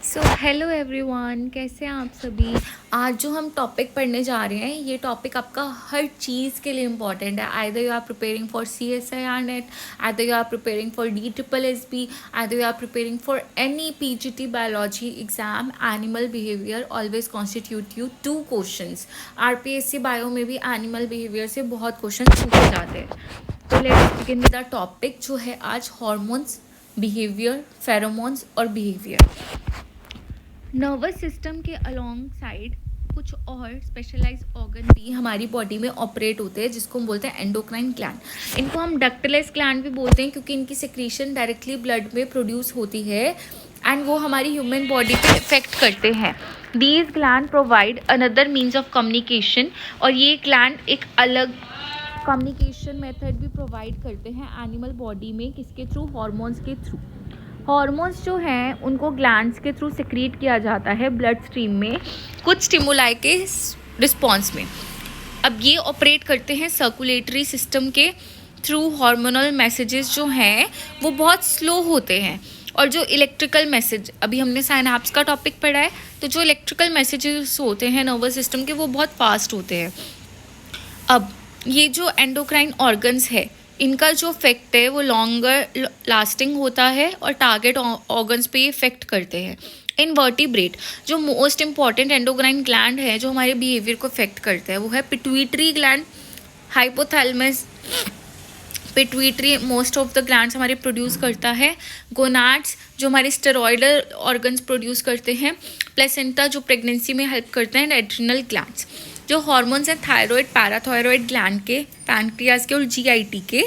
So hello everyone, कैसे हैं आप सभी। आज जो हम टॉपिक पढ़ने जा रहे हैं, ये टॉपिक आपका हर चीज़ के लिए इम्पॉर्टेंट है। Either you are preparing for CSIR net, either you are preparing for DSSB, either you are preparing for any PGT biology exam. Animal behaviour always constitute you 2 questions. RPSC bio में भी animal behaviour से बहुत question पूछे जाते हैं। तो let's begin with the topic जो है आज हॉर्मोन्स, बिहेवियर, फेरोमोन्स और बिहेवियर। नर्वस सिस्टम के अलोंग साइड कुछ और स्पेशलाइज ऑर्गन भी हमारी बॉडी में ऑपरेट होते हैं, जिसको हम बोलते हैं एंडोक्राइन ग्लैंड। इनको हम डक्टलेस ग्लैंड भी बोलते हैं, क्योंकि इनकी सेक्रीशन डायरेक्टली ब्लड में प्रोड्यूस होती है एंड वो हमारी ह्यूमन बॉडी पे इफेक्ट करते हैं। These gland provide another means of communication, और ये ग्लैंड एक अलग कम्युनिकेशन मेथड भी प्रोवाइड करते हैं एनिमल बॉडी में। किसके थ्रू? हॉर्मोन्स के थ्रू। हॉर्मोन्स जो हैं उनको ग्लैंड्स के थ्रू सिक्रीट किया जाता है ब्लड स्ट्रीम में कुछ स्टिमुलाई के रिस्पॉन्स में। अब ये ऑपरेट करते हैं सर्कुलेटरी सिस्टम के थ्रू। हार्मोनल मैसेजेस जो हैं वो बहुत स्लो होते हैं, और जो इलेक्ट्रिकल मैसेज, अभी हमने साइनैप्स का टॉपिक पढ़ा है, तो जो इलेक्ट्रिकल मैसेजेस होते हैं नर्वस सिस्टम के वो बहुत फास्ट होते हैं। अब ये जो एंडोक्राइन ऑर्गन्स है, इनका जो इफेक्ट है वो लॉन्गर लास्टिंग होता है और टारगेट ऑर्गन्स पे इफेक्ट करते हैं। इनवर्टिब्रेट जो मोस्ट इंपॉर्टेंट एंडोक्राइन ग्लैंड है जो हमारे बिहेवियर को इफेक्ट करता है वो है pituitary gland, hypothalamus. Pituitary most of the glands हमारे प्रोड्यूस करता है। गोनाड्स जो हमारे स्टेरॉयडल ऑर्गन्स प्रोड्यूस करते हैं। प्लेसेंटा जो प्रेगनेंसी में हेल्प करते हैं। एड्रिनल ग्लैंड्स जो हॉर्मोन्स हैं थायराइड, पैराथायराइड ग्लैंड के, पैनक्रियाज के और GIT के,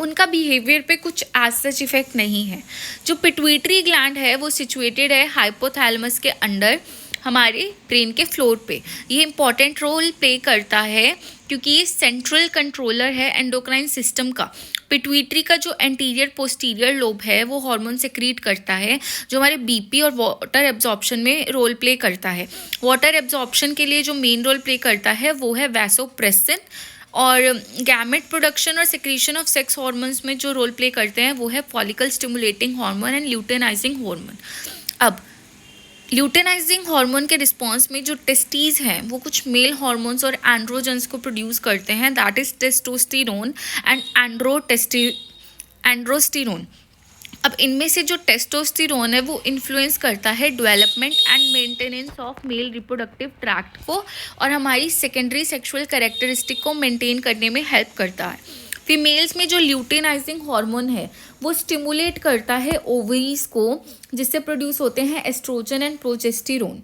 उनका बिहेवियर पे कुछ एज सच इफेक्ट नहीं है। जो पिट्यूटरी ग्लैंड है वो सिचुएटेड है हाइपोथैलेमस के अंडर, हमारे ब्रेन के फ्लोर पे। ये इंपॉर्टेंट रोल प्ले करता है क्योंकि ये सेंट्रल कंट्रोलर है एंडोक्राइन सिस्टम का। पिट्यूटरी का जो एंटीरियर पोस्टीरियर लोब है वो हार्मोन सेक्रीट करता है, जो हमारे BP और वाटर एब्जॉर्प्शन में रोल प्ले करता है। वाटर एब्जॉर्प्शन के लिए जो मेन रोल प्ले करता है वो है वैसोप्रेसिन, और गैमेट प्रोडक्शन और सेक्रीशन ऑफ सेक्स हार्मोन्स में जो रोल प्ले करते हैं वो है follicle stimulating hormone and luteinising hormone. अब ल्यूटेनाइजिंग हार्मोन के रिस्पॉन्स में जो टेस्टीज हैं वो कुछ मेल हार्मोन्स और एंड्रोजन्स को प्रोड्यूस करते हैं, that is testosterone and androsterone. अब इनमें से जो टेस्टोस्टेरोन है वो इन्फ्लुएंस करता है development and maintenance of male reproductive tract को, और हमारी सेकेंडरी सेक्सुअल कैरेक्टरिस्टिक को मेंटेन करने में हेल्प करता है। फीमेल्स में जो ल्यूटेनाइजिंग हार्मोन है वो स्टिमुलेट करता है ओवरीज को, जिससे प्रोड्यूस होते हैं एस्ट्रोजन एंड प्रोजेस्टेरोन।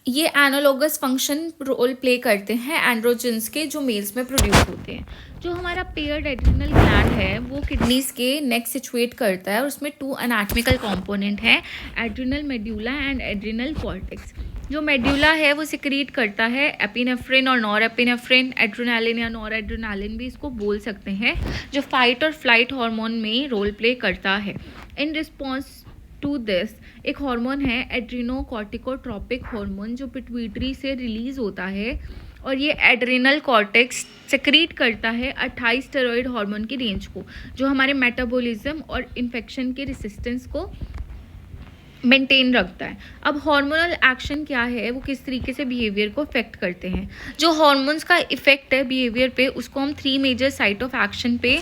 ये एनालोगस फंक्शन रोल प्ले करते हैं एंड्रोजन्स के जो मेल्स में प्रोड्यूस होते हैं। जो हमारा पेयर्ड एड्रिनल ग्लैंड है वो किडनीज के नेक सिचुएट करता है, और उसमें 2 एनाटॉमिकल कंपोनेंट हैं, adrenal medulla and adrenal cortex. जो मेड्यूला है वो सिक्रीट करता है एपिनेफ्रिन और नॉर एपिनेफ्रिन, एड्रेनालिन या नॉर एड्रेनालिन भी इसको बोल सकते हैं, जो फाइट और फ्लाइट हार्मोन में रोल प्ले करता है। इन रिस्पॉन्स टू दिस एक हार्मोन है एड्रीनोकॉर्टिकोट्रोपिक हार्मोन, जो पिट्यूटरी से रिलीज होता है, और ये एड्रिनल कॉर्टेक्स सेक्रीट करता है 28 स्टेरॉइड हार्मोन की रेंज को, जो हमारे मेटाबॉलिज्म और इन्फेक्शन के रेसिस्टेंस को मेंटेन रखता है। अब हार्मोनल एक्शन क्या है, वो किस तरीके से बिहेवियर को इफेक्ट करते हैं। जो हार्मोन्स का इफेक्ट है बिहेवियर पे, उसको हम 3 मेजर साइट ऑफ एक्शन पे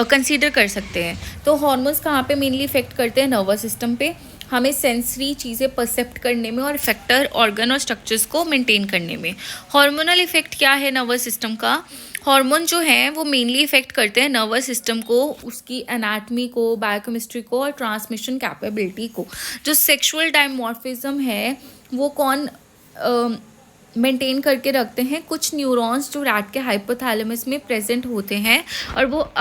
कंसीडर कर सकते हैं। तो हार्मोन्स कहाँ पे मेनली इफेक्ट करते हैं? नर्वस सिस्टम पे, हमें सेंसरी चीज़ें परसेप्ट करने में और इफेक्टर ऑर्गन और स्ट्रक्चर्स को मेंटेन करने में। हार्मोनल इफेक्ट क्या है नर्वस सिस्टम का? हार्मोन जो हैं वो मेनली इफेक्ट करते हैं नर्वस सिस्टम को, उसकी एनाटमी को, बायोकेमिस्ट्री को और ट्रांसमिशन कैपेबिलिटी को। जो सेक्सुअल डायमॉर्फिज्म है वो कौन मेंटेन करके रखते हैं? कुछ न्यूरॉन्स जो रैट के हाइपोथैलेमस में प्रेजेंट होते हैं, और वो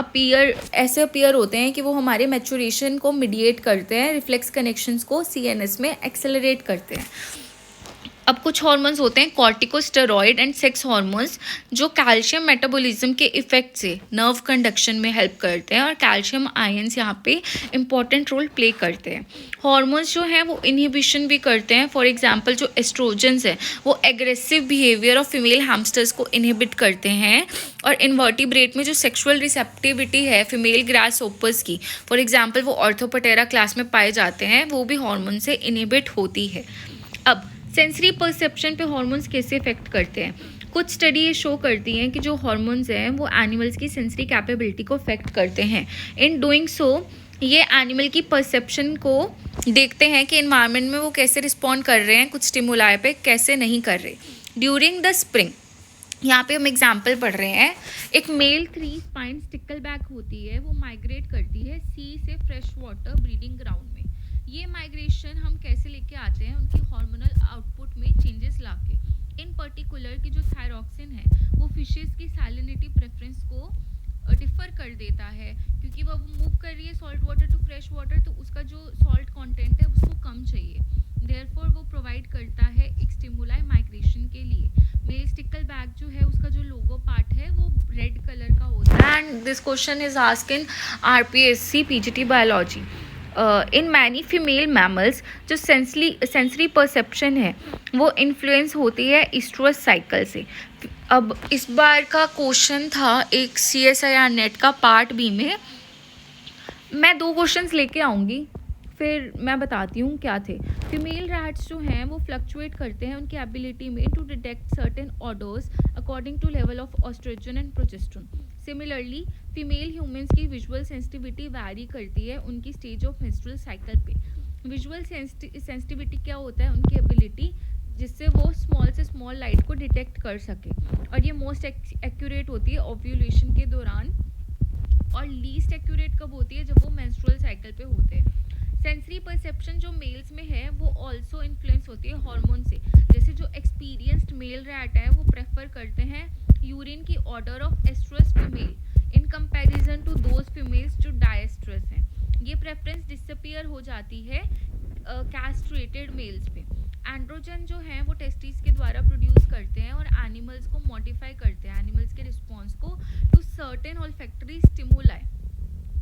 ऐसे अपीयर होते हैं कि वो हमारे मैच्योरेशन को मीडिएट करते हैं, रिफ्लेक्स कनेक्शंस को CNS में एक्सेलरेट करते हैं। अब कुछ हार्मोन्स होते हैं कॉर्टिकोस्टेरॉइड एंड सेक्स हार्मोन्स, जो कैल्शियम मेटाबॉलिज्म के इफेक्ट से नर्व कंडक्शन में हेल्प करते हैं और कैल्शियम आयंस यहाँ पे इंपॉर्टेंट रोल प्ले करते हैं। हार्मोन्स जो हैं वो इनहिबिशन भी करते हैं। फॉर एग्जांपल जो एस्ट्रोजन्स हैं वो aggressive behaviour of female hamsters को इनहिबिट करते हैं, और इन्वर्टिब्रेट में जो सेक्सुअल रिसेप्टिविटी है फीमेल ग्रासहोपर्स की, फॉर एग्जांपल वो ऑर्थोपटेरा क्लास में पाए जाते हैं, वो भी हार्मोन से इनहिबिट होती है। अब सेंसरी परसेप्शन पे हार्मोन्स कैसे इफेक्ट करते हैं? कुछ स्टडी ये शो करती हैं कि जो हार्मोन्स हैं वो एनिमल्स की सेंसरी कैपेबिलिटी को इफेक्ट करते हैं। इन डूइंग सो ये एनिमल की परसेप्शन को देखते हैं कि एनवायरनमेंट में वो कैसे रिस्पॉन्ड कर रहे हैं, कुछ स्टिमुलाई पे कैसे नहीं कर रहे। ड्यूरिंग द स्प्रिंग, यहाँ पे हम एग्जाम्पल पढ़ रहे हैं, एक मेल 3 स्पाइन स्टिकलबैक होती है, वो माइग्रेट करती है सी से फ्रेश वाटर ब्रीडिंग ग्राउंड में। ये माइग्रेशन हम कैसे लेके आते हैं? उनकी हार्मोनल आउटपुट में चेंजेस लाके। इन पर्टिकुलर की जो थायरॉक्सिन है वो फिशेस की सैलिनिटी प्रेफरेंस को डिफर कर देता है, क्योंकि वो मूव कर रही है salt water to fresh water, तो उसका जो सॉल्ट कंटेंट है उसको कम चाहिए। देयरफॉर वो प्रोवाइड करता है एक स्टिमुलाई माइग्रेशन के लिए। मेल स्टिकलबैक जो है उसका जो लोगो पार्ट है वो रेड कलर का होता है। And this question is asked in RPSC PGT biology. In many female mammals जो सेंसरी परसेप्शन है वो इन्फ्लुएंस होती है ईस्ट्रोस साइकिल से। अब इस बार का क्वेश्चन था एक CSIR नेट का पार्ट बी में। मैं 2 क्वेश्चंस लेके आऊँगी, फिर मैं बताती हूँ क्या थे। फीमेल रैट्स जो हैं वो फ्लक्चुएट करते हैं उनकी एबिलिटी में to detect certain odours according to level of oestrogen and progesterone. Similarly female humans की विजुअल सेंसिटिविटी वैरी करती है उनकी स्टेज ऑफ मेंस्ट्रुअल साइकिल पे। विजुअल सेंसिटिविटी क्या होता है? उनकी एबिलिटी जिससे वो स्मॉल से स्मॉल लाइट को डिटेक्ट कर सके, और ये मोस्ट एक्यूरेट होती है ओव्यूलेशन के दौरान, और लीस्ट एक्यूरेट कब होती है? जब वो मेंस्ट्रुअल साइकिल पे होते हैं। सेंसरी परसेप्शन जो मेल्स में है वो ऑल्सो इन्फ्लुएंस होती है हार्मोन से। जैसे जो एक्सपीरियंस्ड मेल रैट है वो प्रेफर करते हैं यूरिन की order of estrus female in comparison to those females जो डायस्ट्रस हैं। ये प्रेफरेंस डिसअपीयर हो जाती है कैस्ट्रेटेड मेल्स पे। एंड्रोजन जो है वो टेस्टिस के द्वारा प्रोड्यूस करते हैं और एनिमल्स को मॉडिफाई करते हैं, एनिमल्स के रिस्पॉन्स को टू सर्टेन ऑल्फैक्टरी स्टिमुलाई।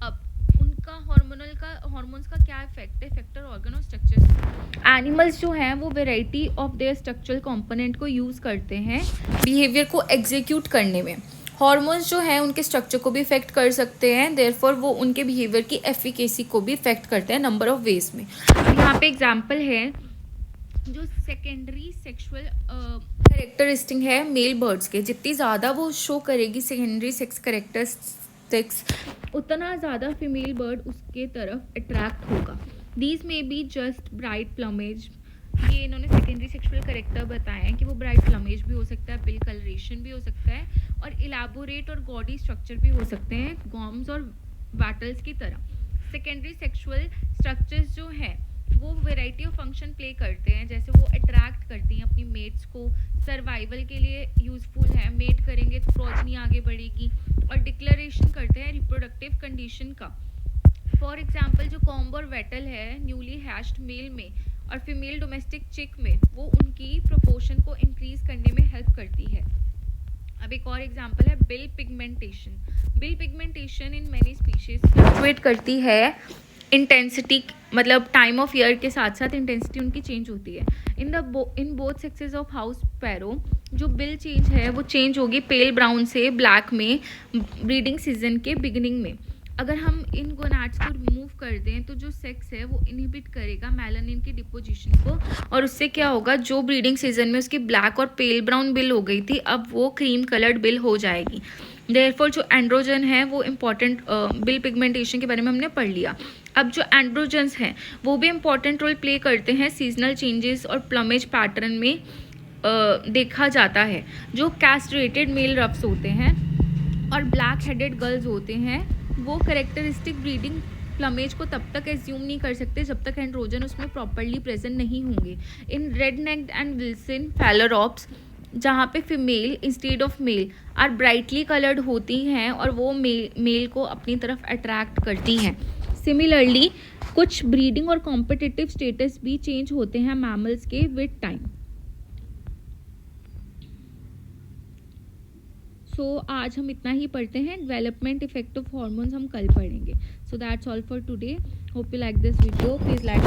अब उनका हार्मोन्स का क्या इफेक्ट है इफेक्टर ऑर्गन और स्ट्रक्चर। एनिमल्स जो हैं वो variety of their structural component को यूज़ करते हैं बिहेवियर को एग्जीक्यूट करने में। हार्मोन्स जो हैं उनके स्ट्रक्चर को भी इफेक्ट कर सकते हैं, देयरफॉर वो उनके बिहेवियर की एफिकेसी को भी इफेक्ट करते हैं नंबर ऑफ वेज में। यहाँ पे एग्जाम्पल है जो सेकेंडरी सेक्सुअल कैरेक्टरिस्टिक है मेल बर्ड्स के, जितनी ज़्यादा वो शो करेगी सेकेंडरी सेक्स कैरेक्टरिस्टिक्स उतना ज़्यादा फीमेल बर्ड उसके तरफ अट्रैक्ट होगा। These may be just bright plumage, ये इन्होंने सेकेंडरी सेक्सुअल कैरेक्टर बताए हैं कि वो ब्राइट प्लमेज भी हो सकता है, बिल कलरेशन भी हो सकता है, और इलाबोरेट और गॉडी स्ट्रक्चर भी हो सकते हैं गॉम्स और वाटल्स की तरह। सेकेंडरी सेक्सुअल स्ट्रक्चर्स जो हैं वो वैरायटी ऑफ फंक्शन प्ले करते हैं, जैसे वो अट्रैक्ट करती हैं अपनी मेट्स को, सर्वाइवल के लिए यूज़फुल है, मेट करेंगे तो प्रोजनी आगे बढ़ेगी, और डिक्लेरेशन करते हैं रिप्रोडक्टिव कंडीशन का। फॉर एग्जांपल जो कॉम्ब और वेटल है न्यूली हैश्ड मेल में और फीमेल डोमेस्टिक चिक में, वो उनकी प्रोपोर्शन को इंक्रीज करने में हेल्प करती है। अब एक और एग्जांपल है bill pigmentation. Bill pigmentation in many species fluctuate करती है इंटेंसिटी, मतलब टाइम ऑफ ईयर के साथ साथ इंटेंसिटी उनकी चेंज होती है। In both sexes of house पैरो जो बिल चेंज है वो चेंज होगी पेल ब्राउन से ब्लैक में ब्रीडिंग सीजन के बिगिनिंग में। अगर हम इन गोनाड्स को रिमूव कर दें तो जो सेक्स है वो इनहिबिट करेगा मेलानिन की डिपोजिशन को, और उससे क्या होगा, जो ब्रीडिंग सीजन में उसकी ब्लैक और पेल ब्राउन बिल हो गई थी अब वो क्रीम कलर्ड बिल हो जाएगी। देयरफॉर जो एंड्रोजन है वो इम्पॉर्टेंट, बिल पिगमेंटेशन के बारे में हमने पढ़ लिया। अब जो एंड्रोजन्स हैं वो भी इम्पॉर्टेंट रोल प्ले करते हैं सीजनल चेंजेस और प्लमेज पैटर्न में देखा जाता है। जो कैस्ट्रेटेड मेल रफ्स होते हैं और ब्लैक हेडेड गर्ल्स होते हैं वो कैरेक्टरिस्टिक ब्रीडिंग प्लमेज को तब तक एज्यूम नहीं कर सकते जब तक एंड्रोजन उसमें प्रॉपरली प्रेजेंट नहीं होंगे। In red necked and Wilson phalaropes जहाँ पे female instead of male are brightly coloured होती हैं और वो मेल को अपनी तरफ अट्रैक्ट करती हैं। सिमिलरली कुछ ब्रीडिंग और कॉम्पिटिटिव स्टेटस भी चेंज होते हैं मैमल्स के विद टाइम। सो आज हम इतना ही पढ़ते हैं, डेवलपमेंट इफेक्ट ऑफ हॉर्मोन्स हम कल पढ़ेंगे. So that's all for today. Hope you like this video. Please like